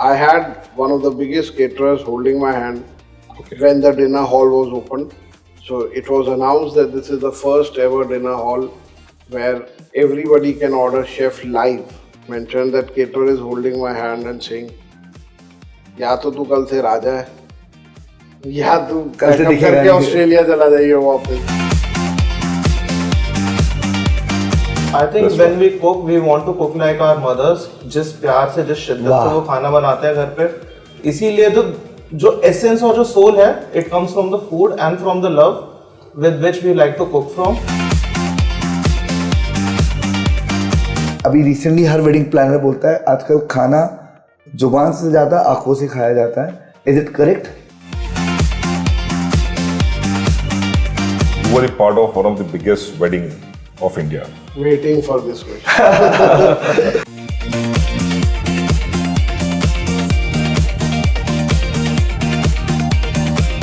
I had one of the biggest caterers holding my hand when the dinner hall was opened. So it was announced that this is the first ever dinner hall where everybody can order chef live. Mentioned that caterer is holding my hand and saying, या तो तू कल से राजा है या तू कल से करके ऑस्ट्रेलिया चला जाइए वापस. I think when we cook, we want to cook like our mothers. जिस प्यार से, जिस शिद्दत से वो खाना बनाते हैं घर पे, इसीलिए तो जो essence और जो soul है, it comes from the food and from the love with which we like to cook from. अभी रिसेंटली हर वेडिंग प्लानर बोलता है आजकल खाना जुबान से ज्यादा आंखों से खाया जाता है. Is it correct? You were a part of one of the biggest wedding of India. Waiting for this question.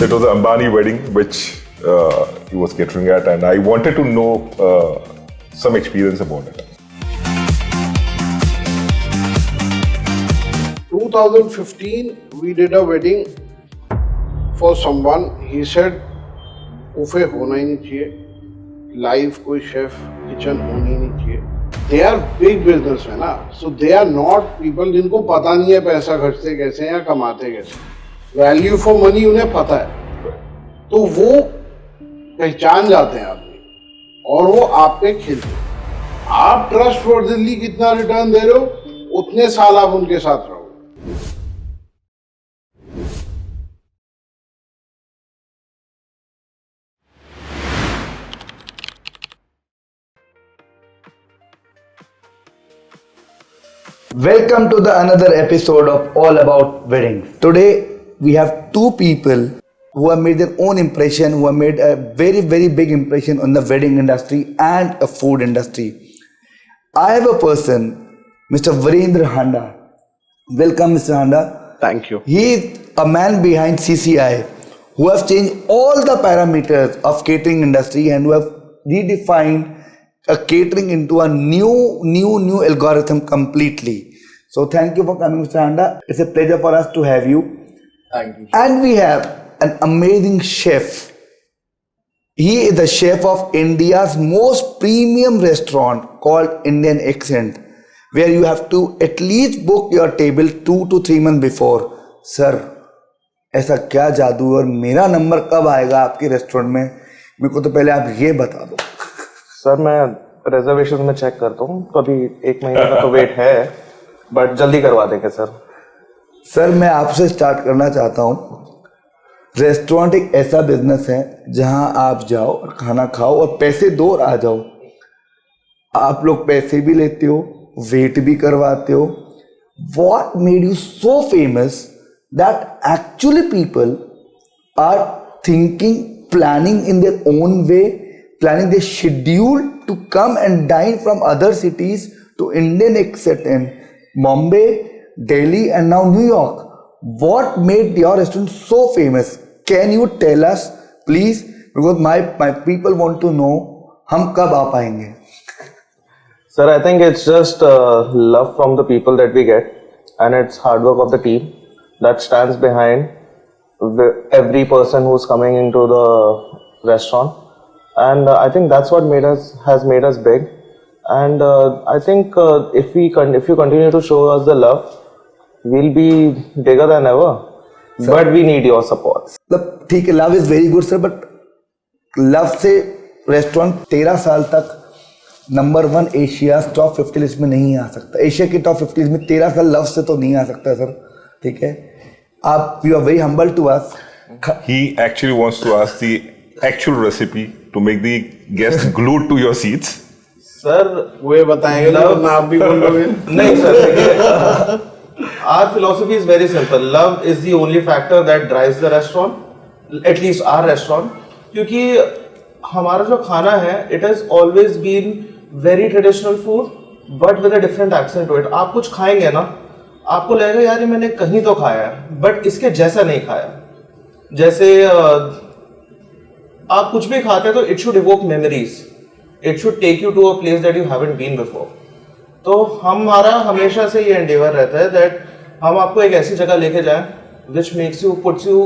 It was an Ambani wedding which he was catering at, and I wanted to know some experience about it. 2015, we did a wedding for someone. He said, buffet होना ही नहीं चाहिए, live कोई chef kitchen होनी नहीं चाहिए. They are big businessmen ना, so they are not people जिनको पता नहीं है पैसा खर्चते कैसे हैं या कमाते कैसे. वैल्यू फॉर मनी उन्हें पता है, तो वो पहचान जाते हैं आदमी और वो आप पे खिलते हैं. आप ट्रस्ट वर्दिली कितना रिटर्न दे रहे हो, उतने साल आप उनके साथ रहो. Welcome to the another episode of All About Weddings. Today we have two people who have made their own impression, who have made a very big impression on the wedding industry and a food industry. I have a person, Mr. Virendra Handa. Welcome, Mr. Handa. Thank you. He is a man behind CCI who have changed all the parameters of catering industry and who have redefined a catering into a new algorithm completely. So thank you for coming, Mr. Handa. It's a pleasure for us to have you. Thank you. And we have an amazing chef. He is the chef of India's most premium restaurant called Indian Accent, where you have to at least book your table 2 to 3 months before. Sir, ऐसा क्या जादू और मेरा number कब आएगा आपके restaurant में? मेरे को तो पहले आप ये बता दो. सर मैं रिजर्वेशन में चेक करता हूँ, तो अभी 1 महीने का तो वेट है, बट जल्दी करवा देंगे सर. सर मैं आपसे स्टार्ट करना चाहता हूँ. रेस्टोरेंट एक ऐसा बिजनेस है जहाँ आप जाओ और खाना खाओ और पैसे दो और आ जाओ. आप लोग पैसे भी लेते हो, वेट भी करवाते हो. What made you so famous that actually people are thinking, planning in their own way, planning their schedule to come and dine from other cities to Indian Accent in Bombay, Delhi and now New York? What made your restaurant so famous? Can you tell us please, because my people want to know हम कब आ पाएंगे? Sir, I think it's just love from the people that we get, and it's hard work of the team that stands behind every person who's coming into the restaurant. And I think that's what has made us big. And I think if you continue to show us the love, we'll be bigger than ever. Sir, but we need your support. ठीक है, love is very good sir, but love से restaurant 13 साल तक number 1 Asia top 50 list में नहीं आ सकता. Asia की top 50 list में 13 साल लव से तो नहीं आ सकता सर. ठीक है, आप you are very humble to us. He actually wants to ask the actual recipe to make the guests glued to your seats. Sir वे बताएंगे ना, आप भी बोलोगे. नहीं sir, our philosophy is very simple. Love is the only factor that drives the restaurant, at least our restaurant. क्योंकि हमारा जो खाना है, it has always been very traditional food, but with a different accent to it. आप कुछ खाएंगे ना, आपको लगेगा यार ये मैंने कहीं तो खाया है, but इसके जैसा नहीं खाया. जैसे आप कुछ भी खाते हैं तो it should evoke memories. It should take you to a place that you haven't been before. तो हमारा हमेशा से ये endeavor रहता है that हम आपको एक ऐसी जगह लेके जाएं which makes you puts you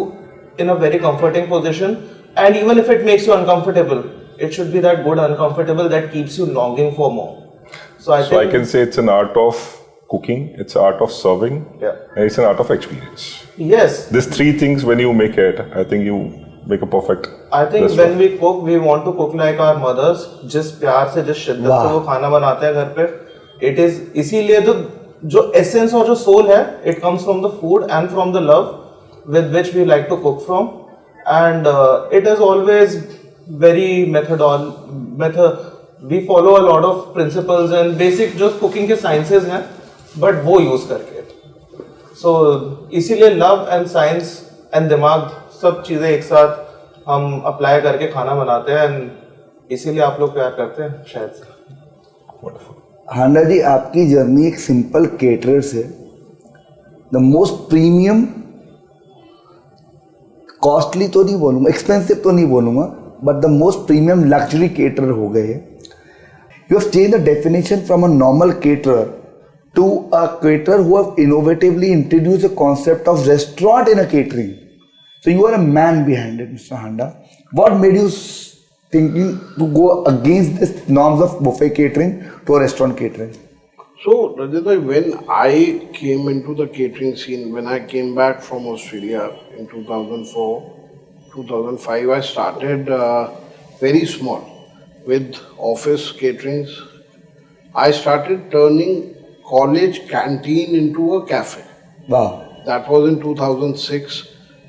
in a very comforting position, and even if it makes you uncomfortable, it should be that good uncomfortable that keeps you longing for more. So I So I think can say it's an art of cooking, it's art of serving, Yeah. and it's an art of experience. yes, These three things, when you make it, I think you make a perfect I think restaurant. when we cook, we want to cook like our mothers, जिस प्यार से जिस शिद्दत वाह। से वो खाना बनाते हैं घर पे, it is इसीलिए तो जो essence और जो soul है, it comes from the food and from the love with which we like to cook from, and it is always very we follow a lot of principles and basic जो cooking के sciences हैं, but वो use करके, so इसीलिए love and science and दिमाग सब चीज़ें एक साथ हम अप्लाई करके खाना बनाते हैं, एंड इसीलिए आप लोग प्यार करते हैं शायद से। Wonderful. हांडा जी, आपकी जर्नी एक सिंपल केटरर से द मोस्ट प्रीमियम, कॉस्टली तो नहीं बोलूँगा, एक्सपेंसिव तो नहीं बोलूँगा, but the most premium luxury caterer हो गए हैं। You have change the definition from a normal caterer to a caterer who have innovatively introduce a concept of restaurant in a catering. So you are a man behind it, Mr. Handa. What made you thinking to go against the norms of buffet catering to a restaurant catering? So, Rajat bhai, when I came into the catering scene, when I came back from Australia in 2004, 2005, I started very small with office caterings. I started turning college canteen into a cafe. Wow. That was in 2006.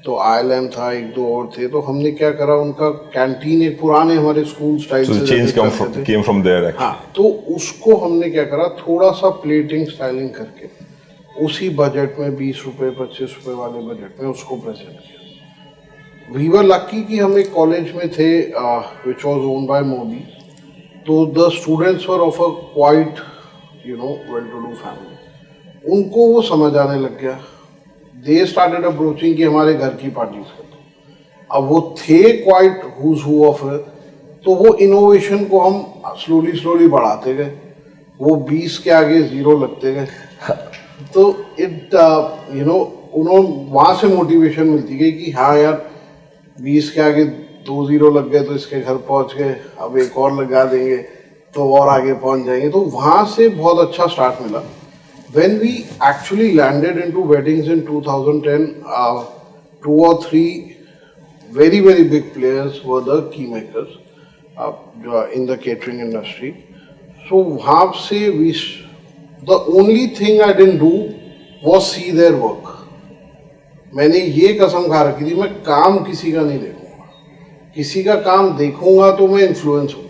तो ILM था, एक दो और थे, तो हमने क्या करा, उनका कैंटीन एक पुराने हमारे स्कूल स्टाइल So से the change जैसे करते थे। came from there actually. हाँ, तो उसको हमने क्या करा, थोड़ा सा प्लेटिंग स्टाइलिंग करके उसी बजट में 20 रुपए 25 रुपए वाले बजट में उसको प्रेजेंट किया। वी वर लकी कि हम एक कॉलेज में थे which was owned by Modi, तो the students were of a quite well to do family, उनको वो समझ आने लग गया। दे स्टार्टेड अप्रोचिंग कि हमारे घर की पार्टीज करते। अब वो थे क्वाइट हुज हू ऑफ, तो वो इनोवेशन को हम स्लोली बढ़ाते गए, वो 20 के आगे 0 लगते गए। तो इट उन्होंने वहाँ से मोटिवेशन मिलती गई कि हाँ यार 20 के आगे 2 0 लग गए, तो इसके घर पहुँच गए, अब एक और लगा देंगे तो और आगे पहुँच जाएंगे। तो वहाँ से बहुत अच्छा स्टार्ट मिला। When we actually landed into weddings in 2010, 2 or 3 very big players were the key makers in the catering industry. So वहाँ से the only thing I didn't do was see their work. मैंने ये कसम खा रखी थी, मैं काम किसी का नहीं देखूंगा, किसी का काम देखूंगा तो मैं इन्फ्लुएंस हूँ,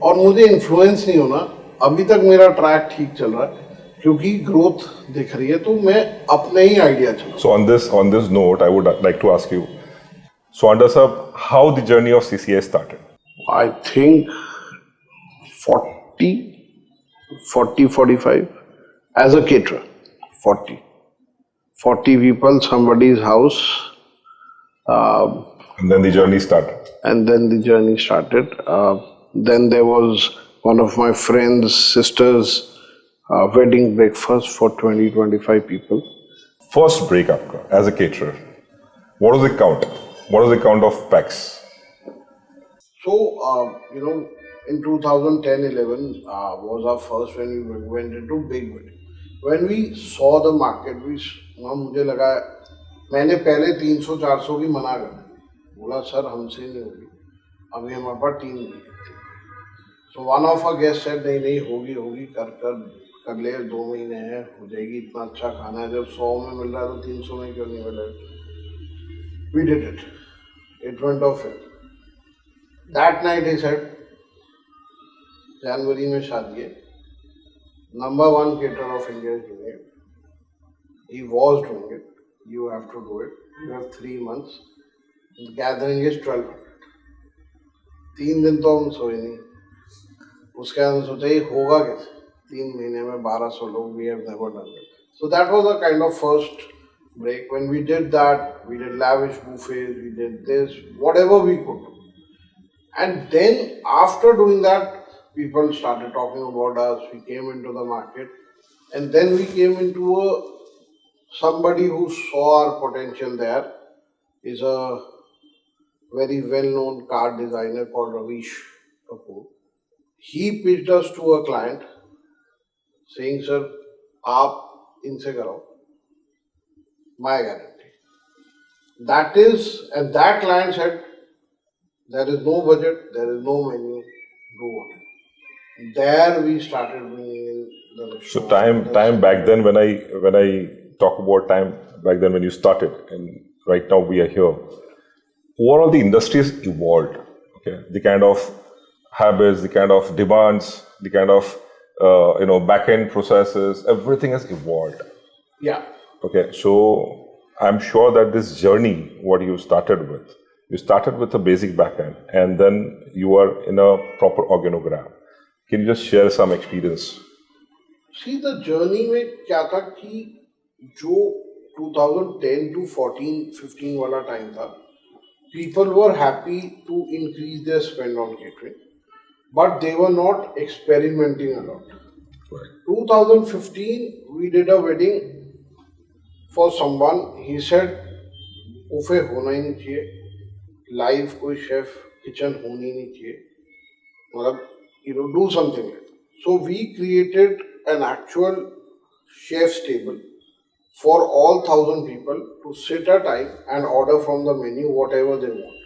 और मुझे इन्फ्लुएंस नहीं होना। अभी तक मेरा ट्रैक ठीक चल रहा है क्योंकि ग्रोथ दिख रही है, तो मैं अपने ही आइडिया चला। So on this note, I would like to ask you, so Handa sir, how the journey of CCI started? I think 45 as a caterer, 40 people, somebody's house, And then the journey started. and then the journey started. Then there was one of my friend's sisters' wedding breakfast for 20-25 people. First breakup as a caterer, what was the count? What was the count of packs? So, in 2010-11 was our first when we went into big wedding. When we saw the market, मुझे लगा, मैंने पहले 300-400 की मना कर दी, बोला sir हमसे नहीं होगी, अभी हमारे पास टीम नहीं है। So one of our guests said नहीं होगी कर ले, 2 महीने हैं, हो जाएगी, इतना अच्छा खाना है, जब 100 में मिल रहा है तो 300 में क्यों नहीं मिल रहा है। We did it. It went off it. That night he said, जनवरी में शादी है, number 1 caterer of India is doing it. He was doing it. You have to do it. You have 3 months. The gathering is 1200. 3 दिन तो हम सोए नहीं। उसके बाद सोचा ये होगा कैसे, 3 महीने में 1200 लोग, we have never done it. So that was a kind of first break. When we did that, we did lavish buffets, we did this, whatever we could do. And then after doing that, people started talking about us, we came into the market, and then we came into somebody who saw our potential there is a very well-known car designer called Ravish Kapoor. He pitched us to a client saying, "Sir, आप इनसे कराओ, my guarantee." That is, and that client said, "There is no budget, there is no menu, do what." There we started bringing in the So restaurant. time back then when I talk about time back then when you started and right now we are here, overall the industry has evolved. Okay, the kind of habits, the kind of demands, the kind of back end processes, everything has evolved. Yeah. Okay, so I'm sure that this journey, what you started with a basic backend, and then you are in a proper organogram. Can you just share some experience? See, the journey में क्या था कि जो 2010 to 14-15 वाला time था, people were happy to increase their spend on catering, but they were not experimenting a lot. Right. 2015, we did a wedding for someone. He said, "buffet होना ही नहीं चाहिए, लाइव कोई शेफ किचन होनी नहीं चाहिए, मतलब do something like that." So we created an actual chef's table for all 1,000 people to sit at time and order from the menu whatever they want.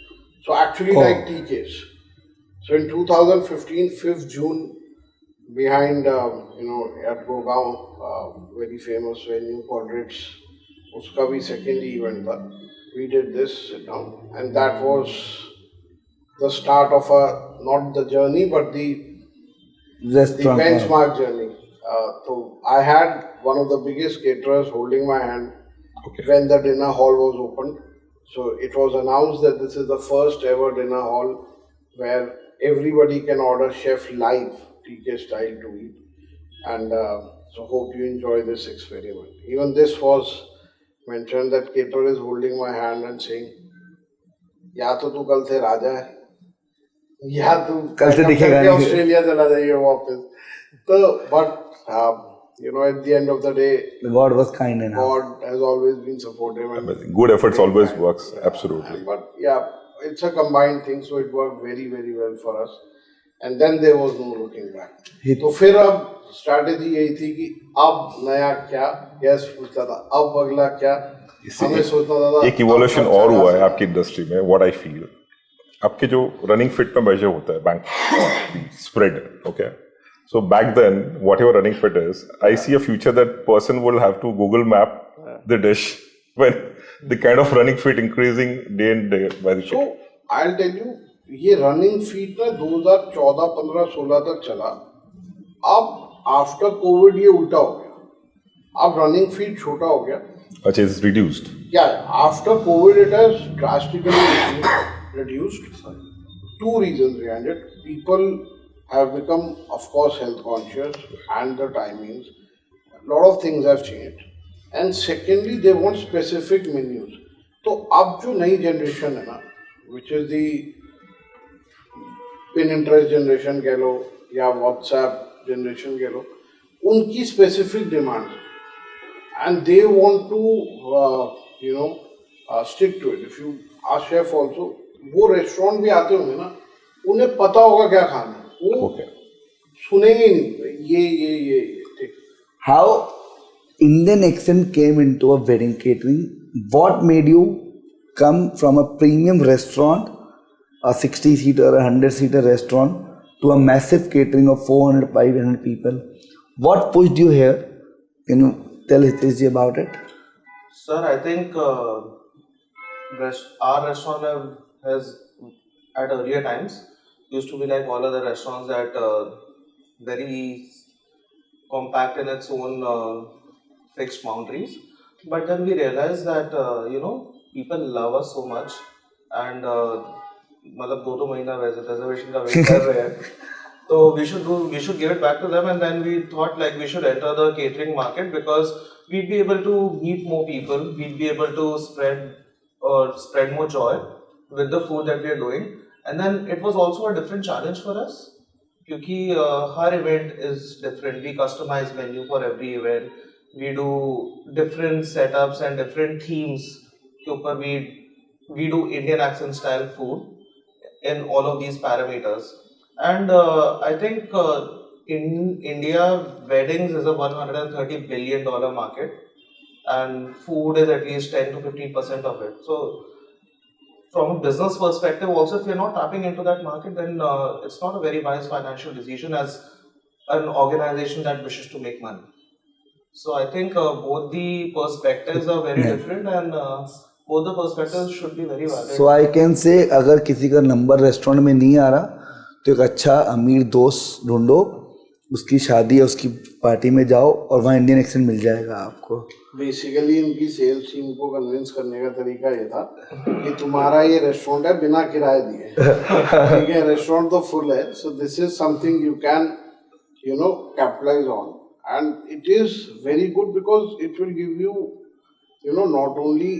So actually like TK's. So in 2015, 5th June, behind at Gurgaon, very famous venue called Ritz, uska bhi second event tha. We did this sit down, and that was the start of not the journey but the Restaurant. benchmark journey. So I had one of the biggest caterers holding my hand Okay. when the dinner hall was opened. So it was announced that this is the first ever dinner hall where everybody can order chef live TK style to eat. And so hope you enjoy this experiment. Even this was mentioned that caterer is holding my hand and saying, या तो तू कल से राजा है या तू कल से दिखेगा नहीं। ऑस्ट्रेलिया चला जाइए वापस. तो but at the end of the day, God was kind enough. God has always been supportive. And Good efforts always works. Absolutely. But yeah, it's a combined thing, so it worked very, very well for us. And then there was no looking back. तो फिर अब strategy यही थी कि अब नया क्या, gas पूछता था अब अगला क्या, हमें सोचना था एक इवोल्यूशन और हुआ है आपकी इंडस्ट्री में. व्हाट आई फील, आपके जो रनिंग फिट में मेजर होता है bank spread. Okay, so back then whatever running fit is, I see a future that person will have to Google map the dish when the kind of running fit increasing day and day by the So I'll tell you, ये running feet ना 2014, 15, 16 तक चला. अब after Covid ये उल्टा हो गया. अब रनिंग फीट छोटा हो गया. अच्छा, it's reduced. Yeah, after COVID it has drastically reduced. Two reasons behind it. People have become, of course, health conscious and the timings. A lot of things have changed. And secondly, they want specific menus. तो अब जो नई generation है ना, which is the Pinterest generation कह लो या WhatsApp generation कह लो, उनकी specific demands. And they want to, stick to it. If you ask chef also, वो restaurant भी आते होंगे ना, उन्हें पता होगा क्या खाना है, वो Okay. सुनेंगे ही नहीं ये ठीक. How Indian accent came into a wedding catering? What made you come from a premium restaurant, a 60-seater, a 100-seater restaurant, to a massive catering of 400, 500 people? What pushed you here? Can you tell Hitesh about it? Sir, I think our restaurant has at earlier times used to be like all other restaurants that very compact in its own fixed boundaries. But then we realized that people love us so much, and मतलब 2 महीना reservation का wait कर रहे हैं, तो we should give it back to them. And then we thought like we should enter the catering market because we'd be able to meet more people, we'd be able to spread more joy with the food that we are doing. And then it was also a different challenge for us क्योंकि हर event is different. We customize menu for every event. we do different setups and different themes के ऊपर we do Indian accent style food in all of these parameters. And I think in India, weddings is a $130 billion market, and food is at least 10 to 15% of it. So, from a business perspective, also, if you're not tapping into that market, then it's not a very wise financial decision as an organization that wishes to make money. So, I think both the perspectives are very different, and both the perspectives should be very valid. So I can say अगर किसी का number restaurant में नहीं आ रहा तो एक अच्छा अमीर दोस्त ढूंढो, उसकी शादी या उसकी पार्टी में जाओ और वहाँ इंडियन एक्सेंट मिल जाएगा आपको. बेसिकली इनकी सेल्स टीम को कन्विंस करने का तरीका ये था कि तुम्हारा ये रेस्टोरेंट है बिना किराए दिए, ठीक है, रेस्टोरेंट तो फुल है, so this is something you can capitalise on, and it is very good because it will give you not only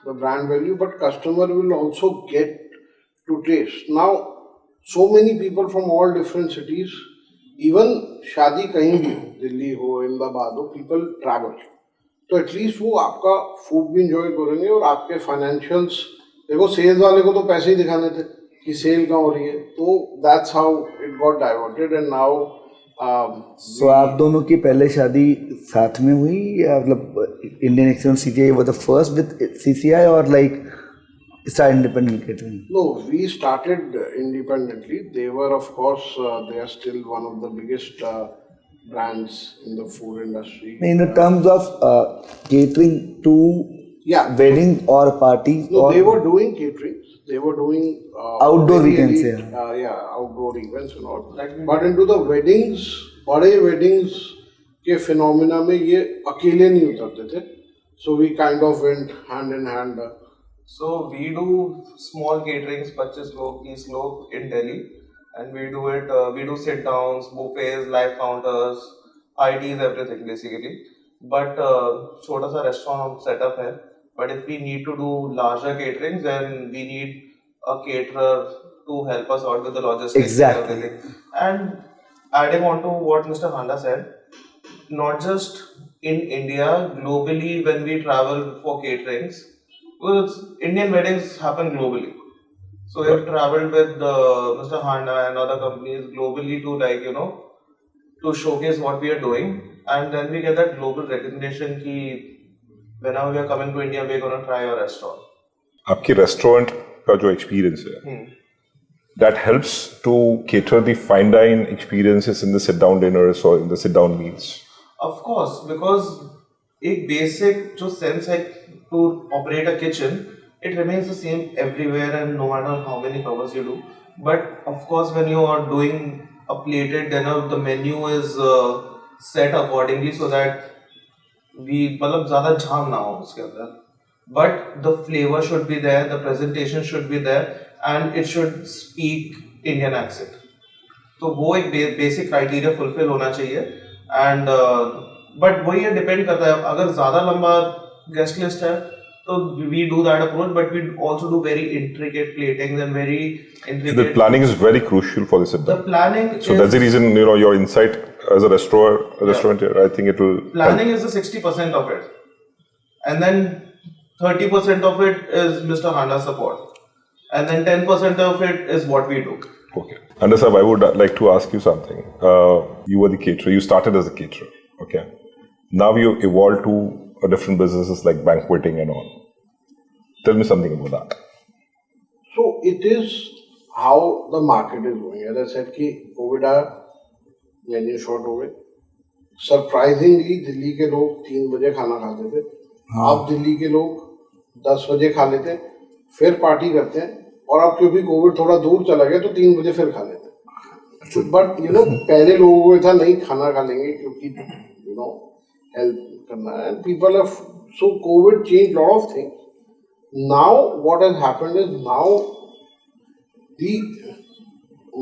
the brand value, but customer will also get to taste. Now, so many people from all different cities, even शादी कहीं भी हो, दिल्ली हो, अहमदाबाद हो, people travel. तो at least वो आपका food भी इंजॉय करेंगे और आपके फाइनेंशियल्स, देखो सेल्स वाले को तो पैसे ही दिखाने थे कि सेल कहाँ हो रही है, तो that's how it got diverted. And now so आप दोनों की पहले शादी साथ में हुई या मतलब Indian accent CCI was the first with CCI और like start independent catering? No, we started independently. They were, of course, they are still one of the biggest brands in the food industry. In terms of catering to Yeah. wedding or parties? No, or they were doing catering. They were doing Outdoor, we can say. outdoor events and all. But into the weddings, बड़े weddings के phenomena में ये अकेले नहीं उतरते थे. So we kind of went hand in hand. So we do small caterings, 25 log, 30 log in Delhi, and we do it. We do sit downs, buffets, live counters, IDs, everything basically. But छोटा सा restaurant setup है. But if we need to do larger caterings, then we need a caterer to help us out with the logistics Exactly. and everything. And adding on to what Mr. Handa said, not just in India, globally when we travel for caterings, because Indian weddings happen globally. So we have traveled with Mr. Handa and other companies globally to to showcase what we are doing, and then we get that global recognition कि whenever we are coming to India, we are going to try your restaurant. आपके restaurant का जो experience है, that helps to cater the fine dine experiences in the sit down dinners or in the sit down meals. Of course, because एक basic जो sense है to operate a kitchen, it remains the same everywhere and no matter how many covers you do. But of course, when you are doing a plated dinner, the menu is set accordingly so that मतलब ज़्यादा झाम ना हो उसके अंदर. But the flavor should be there, the presentation should be there, and it should speak Indian accent. तो वो एक basic criteria fulfill होना चाहिए. And but वही है, depend करता है. अगर ज़्यादा लंबा guest list है तो we do that approach, but we also do very intricate platings and very intricate. The planning is very crucial for the sit The down. planning. So that's the reason your insight as a restaurateur, I think it will. Planning is the 60% of it, and then 30% of it is Mr. Handa's support, and then 10% of it is what we do. Okay. Andasab, I would like to ask you something. You were the caterer. You started as a caterer. Okay. Now you evolved to different businesses like banqueting and all. Tell me something about that. So it is how the market is going. As I said कि Covid आया, menu short हो गए. Surprisingly Delhi के लोग 3 बजे खाना खाते थे. अब दिल्ली के लोग 10 बजे खा लेते हैं, फिर पार्टी करते हैं, और अब क्योंकि कोविड थोड़ा दूर चला गया तो 3 बजे फिर खा लेते हैं. बट पहले लोगों को था नहीं खाना खा लेंगे क्योंकि हेल्प करना है. People have so Covid change lot of things. Now what has happened is now the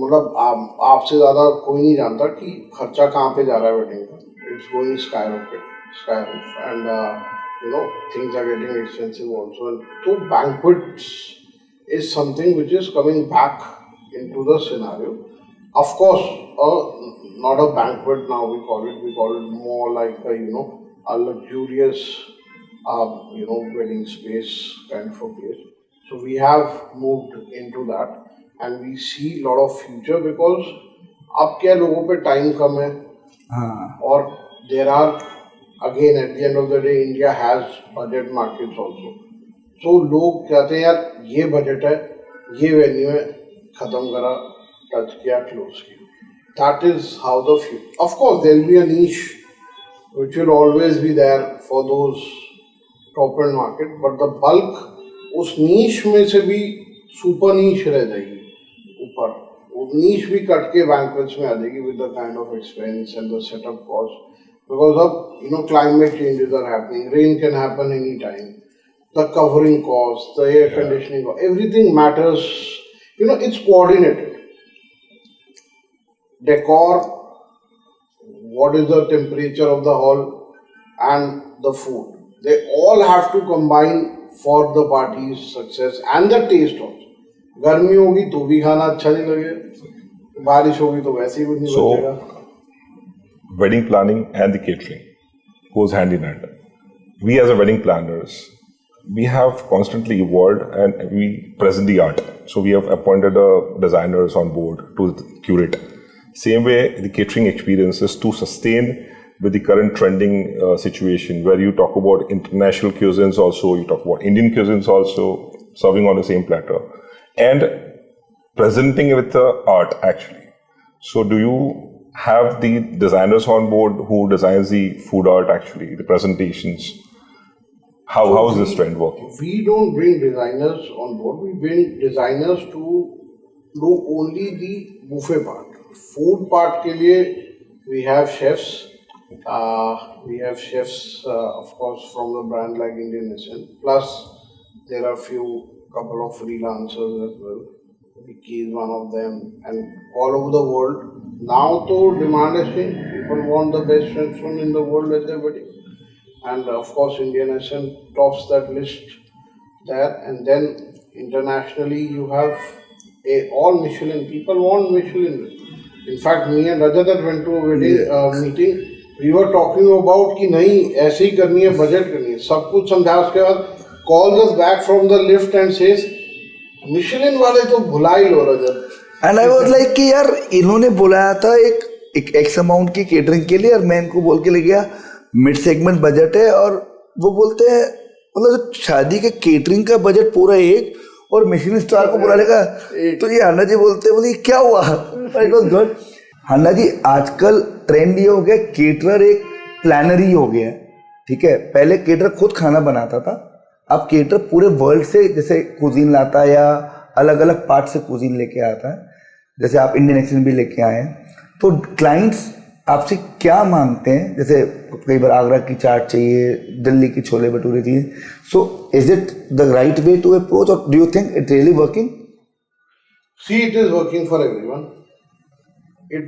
मतलब आपसे ज़्यादा कोई नहीं जानता कि खर्चा कहाँ पे जा रहा है वेडिंग का. It's going sky rocket and things are getting expensive also. So banquets is something which is coming back into the scenario. Of course, not a banquet now we call it more like a a luxurious, wedding space kind of a place. So we have moved into that, and we see a lot of future because अब क्या लोगों पे time कम है और there are again at the end of the day India has budget markets also. So लोग कहते हैं यार ये बजट है, ये वेन्यू है, खत्म करा, टच किया, क्लोज किया. That is how the future. Of course there will be a niche which will always be there for those top end market, but the bulk उस niche में से भी super niche रह जाएगी ऊपर. वो niche भी कट के banquets में आ जाएगी with the kind of expense and the setup cost. Because of climate changes are happening, rain can happen anytime. The covering cost, the air conditioning cost, everything matters. It's coordinated. Decor, what is the temperature of the hall, and the food. They all have to combine for the party's success and the taste also. गर्मी होगी तो भी खाना अच्छा नहीं लगेगा, बारिश होगी तो वैसे ही कुछ नहीं बचेगा. Wedding planning and the catering goes hand in hand. We as a wedding planners, we have constantly evolved and we present the art. So we have appointed designers on board to curate. Same way, the catering experiences to sustain with the current trending situation where you talk about international cuisines also, you talk about Indian cuisines also, serving on the same platter and presenting it with the art actually. So do you have the designers on board who designs the food art actually, the presentations? How is this trend working? We don't bring designers on board. We bring designers to do only the buffet part. Food part के लिए we have chefs. We have chefs, of course, from the brand like Indian Essence. Plus, there are couple of freelancers as well. Vicky is one of them, and all over the world. Now, तो demand is changed. People want the best restaurant in the world at their wedding, and of course, Indian Essence tops that list there. And then internationally, you have all Michelin. People want Michelin. In fact, me and Rajat that went to a wedding meeting. We were talking about कि नहीं ऐसे ही करनी है, budget करनी है, सब कुछ समझा. उसके बाद calls us back from the lift and says, Michelin वाले तो भुला ही लो रजत. एंड आई वाज लाइक कि यार इन्होंने बुलाया था एक एक्स अमाउंट की केटरिंग के लिए और मैं इनको बोल के ले गया मिड सेगमेंट बजट है और वो बोलते हैं मतलब शादी के केटरिंग का बजट पूरा एक और मिशेलिन स्टार को बुलाने का. तो ये हन्ना जी बोलते हैं बोले क्या हुआ. It was good. Hannah ji आजकल ट्रेंड ये हो गया केटरर एक प्लानर ही हो गया है. ठीक है, पहले केटरर खुद खाना बनाता था, अब केटरर पूरे वर्ल्ड से जैसे कुजीन लाता है या अलग अलग पार्ट से कुजीन लेके आता है. जैसे आप इंडियन एक्सेंट भी लेके आए हैं. तो क्लाइंट्स आपसे क्या मांगते हैं? जैसे कई बार आगरा की चाट चाहिए, दिल्ली की छोले भटूरे चाहिए. So is it the right way to approach or do you think it really working? See, it is working for everyone. It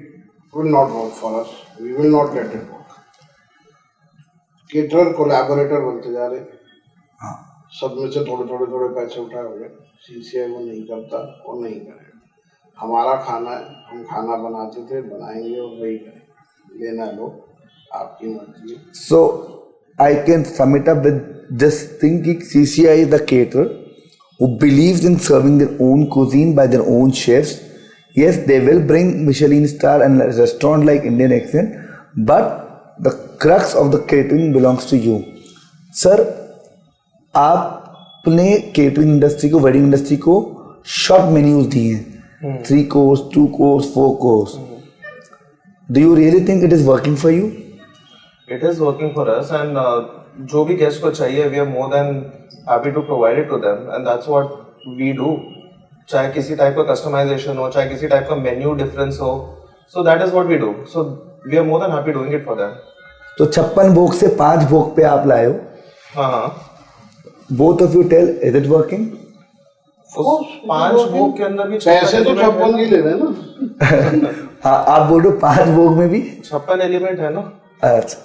will not work for us. We will not let it work. Caterer collaborator बनते जा रहे. हाँ. सब में से थोड़े पैसे उठाए हो गए. CCI वो नहीं करता और नहीं करेगा. हमारा खाना है, हम खाना बनाते थे, बनाएंगे और वही करेंगे. लेना लो, आपकी मर्जी. So I can sum it up with this thing कि CCI is the caterer who believes in serving their own cuisine by their own chefs. Yes, they will bring Michelin star and a restaurant like Indian Accent, but the crux of the catering belongs to you. Sir, आपने catering industry को, wedding industry को short menus दिए हैं, 3 course, 2 course, 4 course. Do you really think it is working for you? It is working for us, and जो भी guest को चाहिए, we are more than happy to provide it to them, and that's what we do. चाहे किसी type का customization हो, चाहे किसी टाइप का मेन्यू डिफरेंस हो, so that is what we do. So we are more than happy doing it for them. तो 56 भोग से 5 भोग पे आप लाए हो. हाँ. Both of you tell, is it working? उस 5 भोग के अंदर भी पैसे तो 56 ही ले रहे हैं ना. हाँ, आप बोलो 5 भोग में भी 56 एलिमेंट है ना. अच्छा.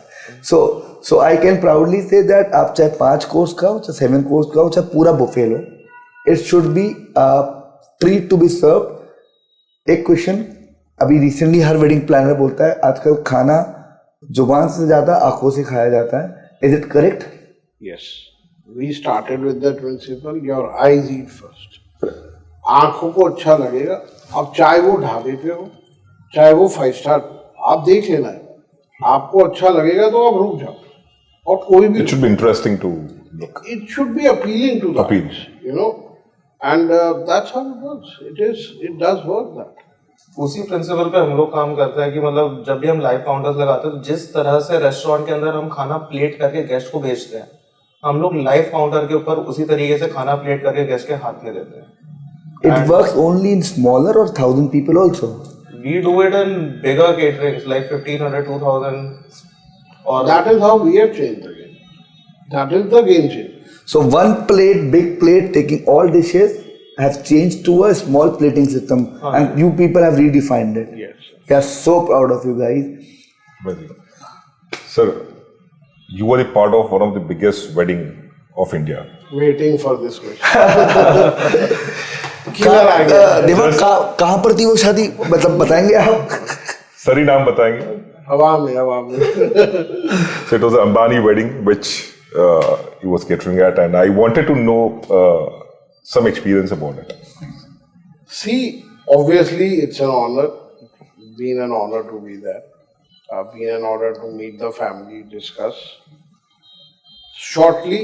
So I can proudly say that आप चाहे 5 कोर्स खाओ, चाहे 7 कोर्स खाओ, चाहे पूरा buffet low, it should be a treat to be served. एक क्वेश्चन, अभी रिसेंटली हर वेडिंग प्लानर बोलता है आजकल खाना जुबान से ज़्यादा आंखों से खाया जाता है. Is it correct? Yes, we started with that principle. Your eyes eat first. आंखों को अच्छा लगेगा. अब चाहे वो ढाबे पे हो, चाहे वो 5 स्टार, आप देख लेना है. आपको अच्छा लगेगा तो आप रुक जाओ. और कोई भी. It should be interesting to look. It should be appealing to the Appeal. eyes, you know, and that's how it works. It does work that. उसी प्रिंसिपल पे हम लोग काम करते हैं कि मतलब जब भी हम लाइव काउंटर्स लगाते हैं तो जिस तरह से रेस्टोरेंट के अंदर हम खाना प्लेट करके गेस्ट को भेजते हैं, हम लोग लाइव काउंटर के ऊपर उसी तरीके से खाना प्लेट करके गेस्ट के हाथ में देते हैं. It works only in smaller or 1,000 people also. We do it in bigger caterings like 1,500, 2,000. Or That is how we have changed the game. That is the game change. So one plate, big plate, taking all dishes, has changed to a small plating system, and you people have redefined it. Yes. We are so proud of you guys. Very good. Sir, you were a part of one of the biggest wedding of India. Waiting for this question. Killer आ गया. देवा कहाँ पर थी वो शादी, मतलब बताएंगे आप? Sir, ही नाम बताएंगे. हवा में. So it was an Ambani wedding which he was catering at, and I wanted to know some experience about it. See, obviously it's an honor. Been an honor to be there. Been an honor to meet the family, discuss. Shortly,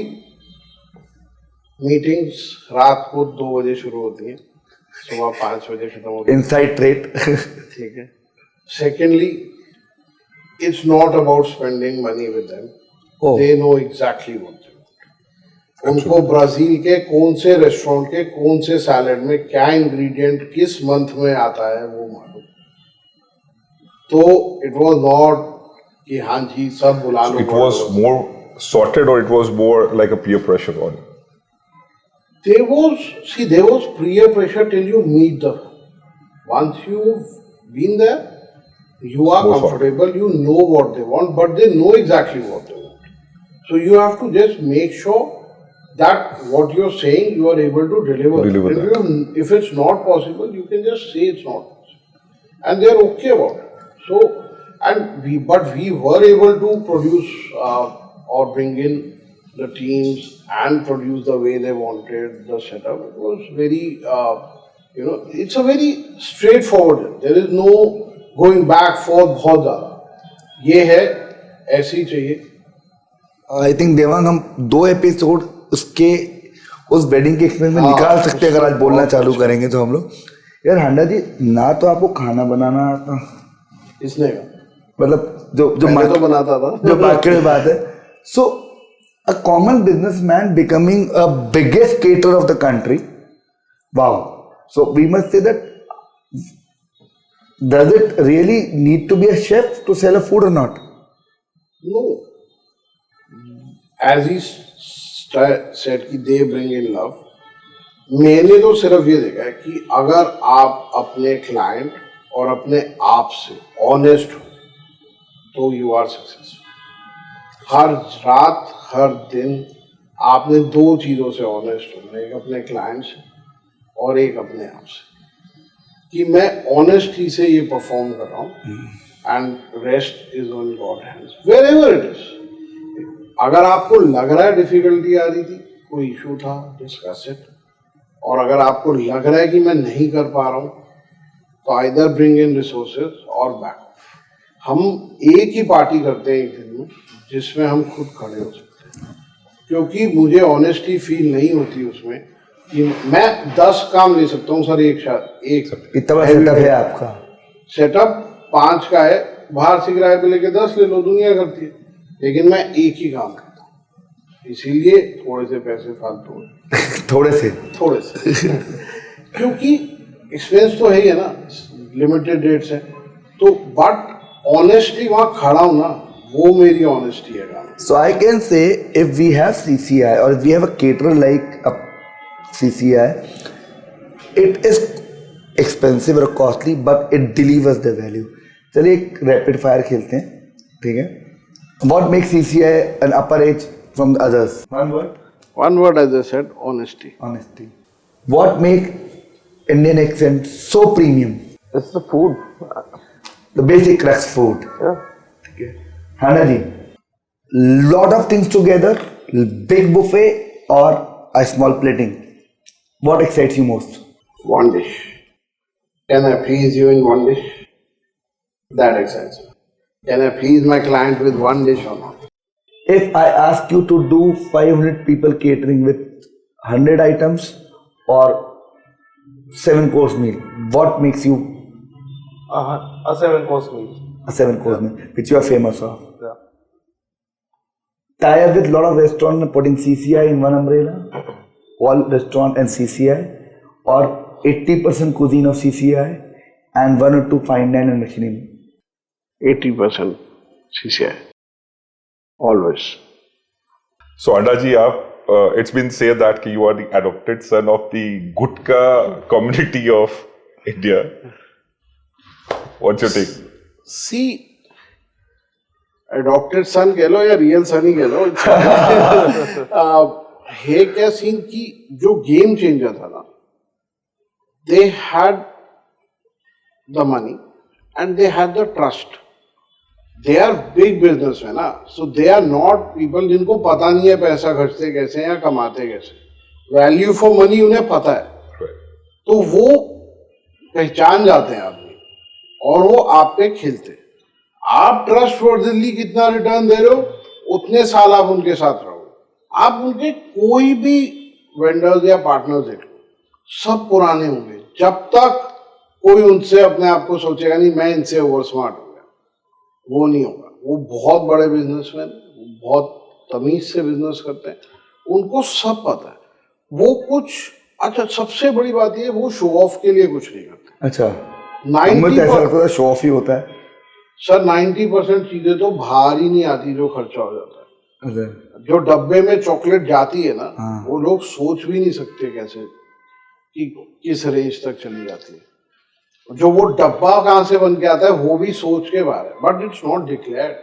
meetings रात को 2 बजे शुरू होती हैं, सुबह 5 बजे खत्म होती हैं. Inside trade. ठीक है. Secondly, it's not about spending money with them. Oh. They know exactly what they want. उनको ब्राजील के कौन से रेस्टोरेंट के कौन से सैलेड में क्या इंग्रेडिएंट किस मंथ में आता है वो मालूम. तो इट वाज नॉट कि हाँ जी सब बुला लो. It was more sorted, or it was more like a peer pressure on you? There was peer pressure till you meet them. Once you've been there, you are More comfortable, you know what they want, but they know exactly what they want. So you have to just make sure that what you're saying, you are able to deliver. If it's not possible, you can just say it's not possible. And they're okay about it. So, but we were able to produce or bring in the teams and produce the way they wanted the setup. It was very, it's a very straightforward. There is no going back for बहुत ज़्यादा. ये है ऐसे ही चाहिए. I think Devang हम 2 episode उसके उस wedding के एक्सपीरियंस में निकाल सकते हैं अगर आज बोलना चालू करेंगे तो हम लोग. यार हांडा जी, ना तो आपको खाना बनाना आता, इसने का मतलब जो मैं तो बनाता था, जो मार्केट में बात है. So a common businessman becoming a biggest caterer of the country, wow. So we must say that, does it really need to be a chef to sell a food or not? No. As he said कि they bring in love. मैंने तो सिर्फ ये देखा है कि अगर आप अपने क्लाइंट और अपने आप से ऑनेस्ट हो तो यू आर सक्सेसफुल. हर रात हर दिन आपने 2 चीज़ों से ऑनेस्ट होना, एक अपने क्लाइंट से और एक अपने आप से, कि मैं ऑनेस्टी से ये परफॉर्म कर रहा हूँ and rest is on God hands wherever it is. अगर आपको लग रहा है डिफिकल्टी आ रही थी, कोई इशू था, डिस्कस इट. और अगर आपको लग रहा है कि मैं नहीं कर पा रहा हूँ तो आइदर ब्रिंग इन रिसोर्सेज और बैक ऑफ. हम एक ही पार्टी करते हैं एक दिन में जिसमें हम खुद खड़े हो सकते हैं, क्योंकि मुझे ऑनेस्टी फील नहीं होती उसमें कि मैं 10 काम ले सकता हूँ सर एक इतना बड़ा सेटअप है आपका. सेटअप 5 का है, बाहर से किराए पे लेके 10 ले लो, दुनिया करती है. लेकिन मैं एक ही काम करता हूँ, इसीलिए थोड़े से पैसे फालतू है. थोड़े से क्योंकि एक्सपेंस तो है ही है ना, लिमिटेड रेट्स है तो. बट ऑनेस्टली वहाँ खड़ा हूँ ना, वो मेरी ऑनेस्टी है काम. So I can say if we have CCI or if we have a caterer like a CCI, it is expensive or costly but it delivers the value. चलिए एक रैपिड फायर खेलते हैं, ठीक है. What makes CCI an upper edge from the others? One word as I said, honesty. Honesty. What make Indian accent so premium? it's the food. The basic crux food. Yeah. Hana ji, lot of things together, big buffet or a small plating? What excites you most? One dish. Can I please you in one dish? That excites me. Can I please my client with one dish or not? If I ask you to do 500 people catering with 100 items or 7-course meal, what makes you A 7-course meal. a 7-course meal, which you are famous of? Yeah. Tie up with lot of restaurants and putting CCI in one umbrella, all restaurant and CCI, or 80% cuisine of CCI and 1 or 2 fine dine and Michelin. 80% CCI. Always. So Andaji, it's been said that you are the adopted son of the Gutka community of India. What's your take? See, adopted son कह लो या real सन ही कह लो, है क्या scene कि जो game changer था ना, they had the money and they had the trust. They are big businessmen ना, so they are not people जिनको पता नहीं है पैसा खर्चते कैसे हैं या कमाते कैसे. वैल्यू फॉर मनी उन्हें पता है, तो वो पहचान जाते हैं आदमी और वो आप पे खेलते हैं. आप ट्रस्ट वर्दीली कितना रिटर्न दे रहे हो, उतने साल आप उनके साथ रहो. आप उनके कोई भी वेंडर्स या पार्टनर्स देख लो, सब पुराने होंगे. जब तक कोई उनसे अपने आप को सोचेगा नहीं मैं इनसे ओवर स्मार्ट हो गया, वो नहीं होगा. वो बहुत बड़े बिजनेसमैन, बहुत तमीज से बिजनेस करते हैं, उनको सब पता है. वो कुछ अच्छा, सबसे बड़ी बात ये, वो शो ऑफ के लिए कुछ नहीं करते. अच्छा, 90% ऐसा लगता है शो ऑफ ही होता है. सर 90% चीजें तो बाहर ही नहीं आती जो खर्चा हो जाता है. अच्छा, जो डब्बे में चॉकलेट जाती है ना, हाँ. वो लोग सोच भी नहीं सकते कैसे कि किस रेंज तक चली जाती है. जो वो डब्बा कहाँ से बन के आता है वो भी सोच के बाहर है, but it's not declared.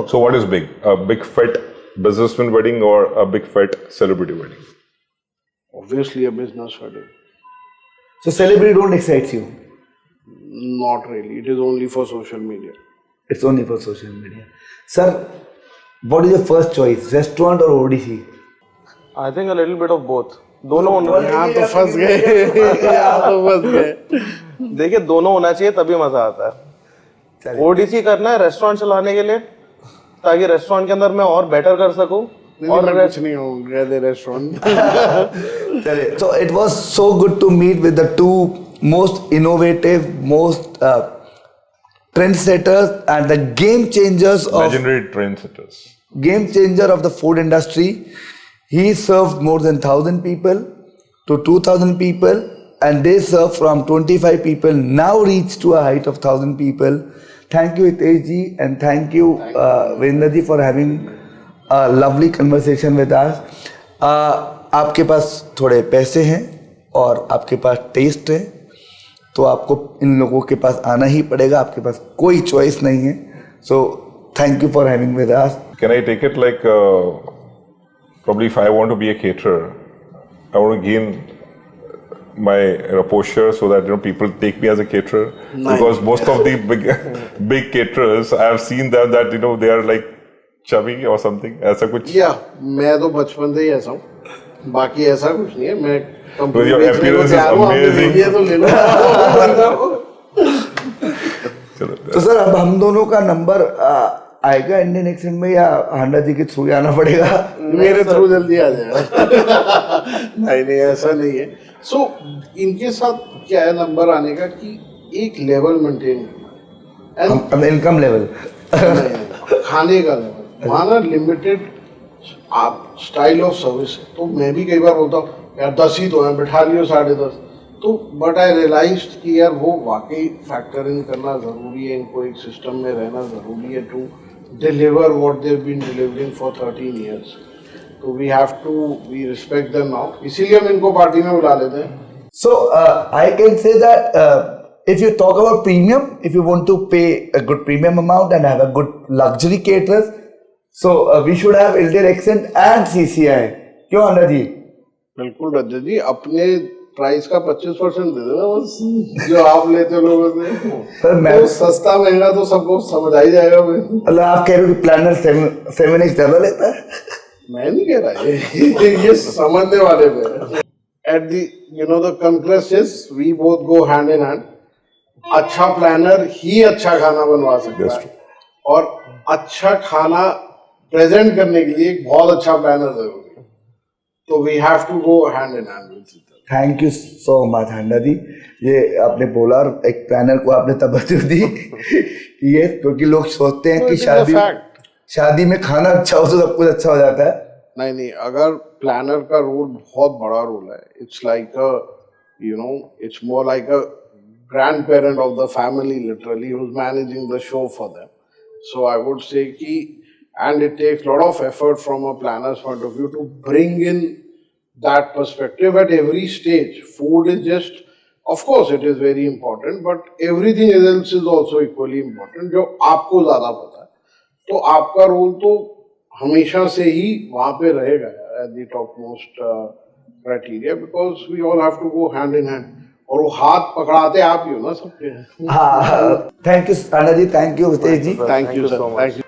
So what is big? A big fat businessman wedding or a big fat celebrity wedding? Obviously a business wedding. so celebrity don't excite you. Not really. It is only for social media. It's only for social media. Sir, what is your first choice, restaurant or ODC? I think a little bit of both. दोनों होना, यहाँ तो फंस गए, यहाँ तो फंस गए. देखिए दोनों होना चाहिए तभी मजा आता है. चलिए. ओडीसी करना है रेस्टोरेंट चलाने के लिए, ताकि रेस्टोरेंट के अंदर मैं और बेटर कर सकूं. और मैं कुछ नहीं हूँ रेस्टोरेंट. चलिए, so it was so good to meet with the two most innovative, most trendsetters and the game changers of Legendary trendsetters. game changer of the food industry. He served more than 1,000 people to 2,000 people, and they serve from 25 people now reach to a height of 1,000 people. Thank you Hitesh ji, and thank you Virendra ji for having a lovely conversation with us. आपके पास थोड़े पैसे हैं और आपके पास test है, तो आपको इन लोगों के पास आना ही पड़ेगा. आपके पास कोई चॉइस नहीं है. So thank you for having with us. Can I take it like probably if I want to be a caterer, I want to gain my posture so that people take me as a caterer. Nice. Because most of the big caterers, I have seen them that they are like chubby or something. ऐसा कुछ. या मैं तो बचपन से ही ऐसा हूँ, बाकी ऐसा कुछ नहीं है. मैं Because your appearance is amazing. तो ले लो. तो सर अब हम दोनों का नंबर आएगा इंडियन एक्सेंट में या हांडा जी के थ्रू आना पड़ेगा? मेरे थ्रू जल्दी आ जाएगा. नहीं ऐसा नहीं है. सो इनके साथ क्या है नंबर आने का कि एक लेवल मेंटेन करना, इनकम लेवल, खाने का लेवल. वहाँ ना लिमिटेड आप स्टाइल ऑफ सर्विस है. तो मैं भी कई बार बोलता हूँ यार 10 ही तो हैं, बैठा लियो 10.5. तो बट आई रियलाइज कि यार वो वाकई फैक्टर इन करना ज़रूरी है. इनको एक सिस्टम में रहना ज़रूरी है to deliver what they have been delivering for 13 years. तो we have to we respect them now. इसीलिए हम इनको पार्टी में बुला लेते हैं. So I can say that if you talk about premium, if you want to pay a good premium amount and have a good luxury caterers, so we should have Indian accent and CCI. क्यों हांडा जी? बिल्कुल रजत जी, अपने price का 25% दे देना बस, जो आप लेते हो लोगों से। सर मैं तो सस्ता महंगा तो सबको समझ आ ही जाएगा भाई। मतलब आप कह रहे हो कि प्लानर 7x ज्यादा लेता है? मैं नहीं कह रहा ये समझने वाले पे। At the the conclusion is we both go hand in hand. अच्छा प्लानर ही अच्छा खाना बनवा सकता है, और अच्छा खाना प्रेजेंट करने के लिए एक बहुत अच्छा प्लानर जरूरी है। तो we have to go hand in hand with each other. Thank you so much Handa ji, ये आपने बोला और एक प्लानर को आपने तवज्जो दी कि ये, क्योंकि लोग सोचते हैं कि शादी में खाना अच्छा हो तो सब कुछ अच्छा हो जाता है। नहीं, अगर प्लानर का रोल बहुत बड़ा रोल है, it's like it's more like a grandparent of the family literally who's managing the show for them. So I would say and it takes a lot of effort from a planner's point of view to bring in that perspective at every stage. Food is just, of course it is very important, but everything else is also equally important जो आपको ज़्यादा पता है। तो आपका role तो हमेशा से ही वहाँ पे रहेगा at the topmost criteria, because we all have to go hand in hand. और वो हाथ पकड़ाते आप ही हो ना सबके। हाँ, thank you Handa ji, thank you Ritesh ji. Thank you sir, thank you.